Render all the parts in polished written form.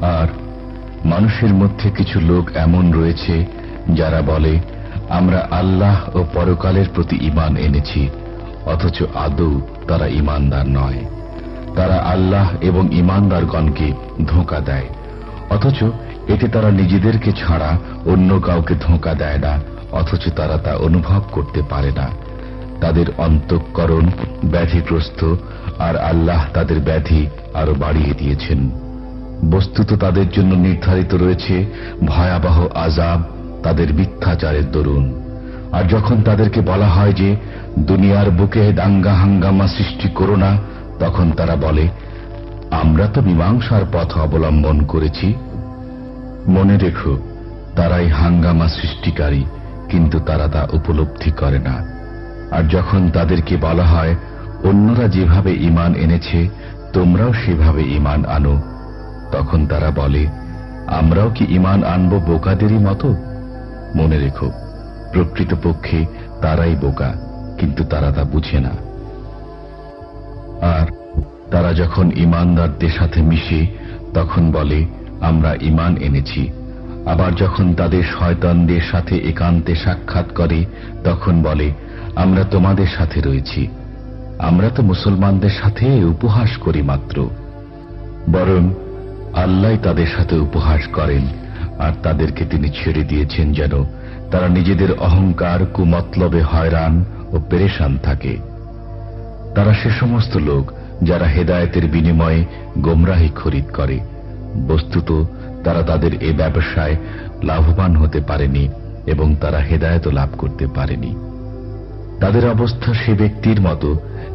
আর মানুষের মধ্যে কিছু লোক এমন রয়েছে যারা বলে, আমরা আল্লাহ ও পরকালের প্রতি ঈমান এনেছি, অথচ আদৌ তারা ঈমানদার নয়। তারা আল্লাহ এবং ঈমানদারগণকে ধোঁকা দেয়, অথচ এতে তারা নিজেদেরকে ছাড়া অন্য কাউকে ধোঁকা দেয় না, অথচ তারা তা অনুভব করতে পারে না। তাদের অন্তঃকরণ ব্যাধিগ্রস্ত, আর আল্লাহ তাদের ব্যাধি আরো বাড়িয়ে দিয়েছেন। বস্তুত তাদের জন্য নির্ধারিত রয়েছে ভয়াবহ আযাব তাদের মিথ্যাচারের দরুন। আর যখন তাদেরকে বলা হয় যে দুনিয়ার বুকে দাঙ্গা হাঙ্গামা সৃষ্টি করো না, তখন তারা বলে, আমরা তো মীমাংসার পথ অবলম্বন করেছি। মনে রেখো, তারাই হাঙ্গামা সৃষ্টিকারী, কিন্তু তারা তা উপলব্ধি করে না। আর যখন তাদেরকে বলা হয় অন্যরা যেভাবে ঈমান এনেছে তোমরাও সেভাবে ঈমান আনো, তখন তারা বলে, আমরাও কি ঈমান আনব বোকাদেরই মতো? মনে রেখো, প্রকৃতপক্ষে তারাই বোকা, কিন্তু তারা তা বুঝে না। আর তারা যখন ঈমানদারদের সাথে মিশে তখন বলে, আমরা ঈমান এনেছি। আবার যখন তাদের শয়তানদের সাথে একান্তে সাক্ষাৎ করে তখন বলে, আমরা তোমাদের সাথে রয়েছি, আমরা তো মুসলমানদের সাথে উপহাস করি মাত্র। বরং আল্লাহ তাদের সাথে উপহাস করেন, আর তাদেরকে তিনি ছেড়ে দিয়েছেন যেন তারা নিজেদের অহংকার কুমতলবে হয়রান ও পেরেশান থাকে। তারা সে সমস্ত লোক যারা হেদায়েতের বিনিময়ে গোমরাহি খরিদ করে। বস্তুত তারা তাদের এ ব্যবসায় লাভবান হতে পারেনি এবং তারা হেদায়েতও লাভ করতে পারেনি। তাদের অবস্থা সে ব্যক্তির মতো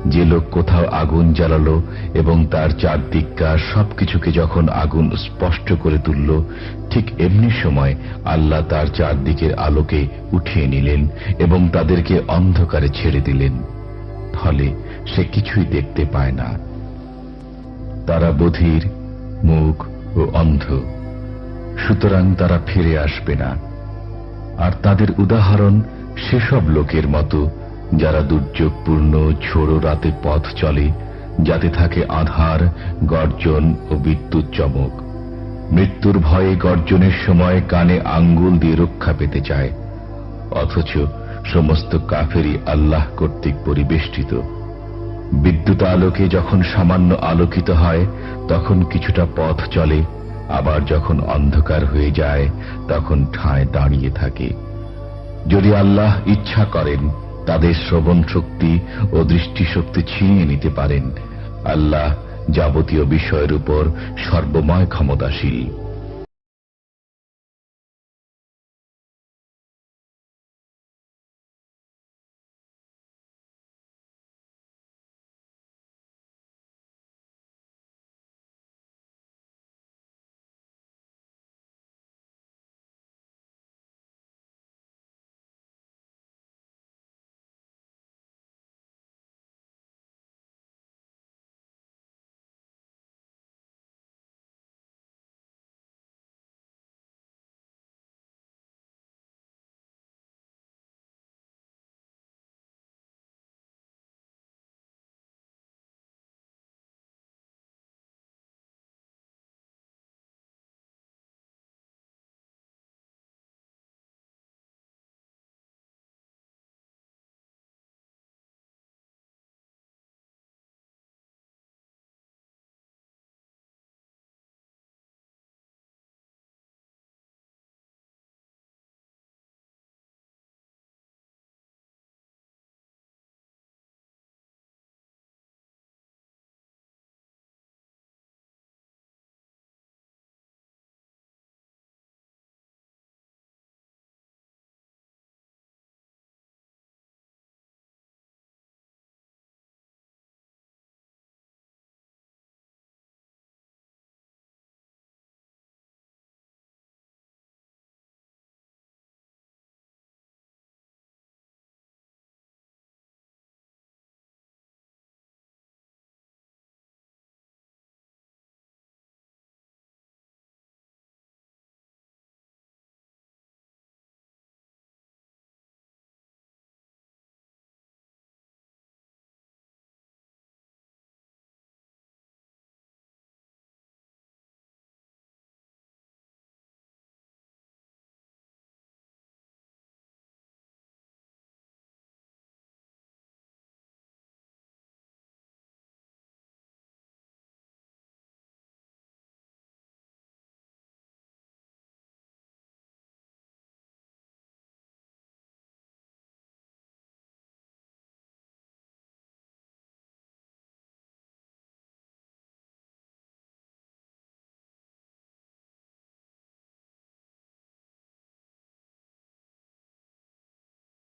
যে লোক কোথাও আগুন জ্বালালো এবং তার চারদিককার সবকিছুকে যখন আগুন স্পষ্ট করে তুলল, ঠিক এমনি সময় আল্লাহ তার চারদিকের আলোকে উঠিয়ে নিলেন এবং তাদেরকে অন্ধকারে ছেড়ে দিলেন। ফলে সে কিছুই দেখতে পায় না। তারা বধির, মুখ ও অন্ধ, সুতরাং তারা ফিরে আসবে না। আর তাদের উদাহরণ সেসব লোকের মতো যারা দুর্যোগপূর্ণ ঝোড়ো রাতে পথ চলে, যাতে থাকে আঁধার, গর্জন ও বিদ্যুৎ চমক। মৃত্যুর ভয়ে গর্জনের সময় কানে আঙ্গুল দিয়ে রক্ষা পেতে চায়, অথচ সমস্ত কাফেরই আল্লাহ কর্তৃক পরিবেষ্টিত। বিদ্যুৎ আলোকে যখন সামান্য আলোকিত হয় তখন কিছুটা পথ চলে, আবার যখন অন্ধকার হয়ে যায় তখন ঠায় দাঁড়িয়ে থাকে। যদি আল্লাহ ইচ্ছা করেন তাদের শ্রবণ শক্তি ও দৃষ্টিশক্তি ছিনিয়ে নিতে পারেন। আল্লাহ যাবতীয় বিষয়ের উপর সর্বময় ক্ষমতাশীল।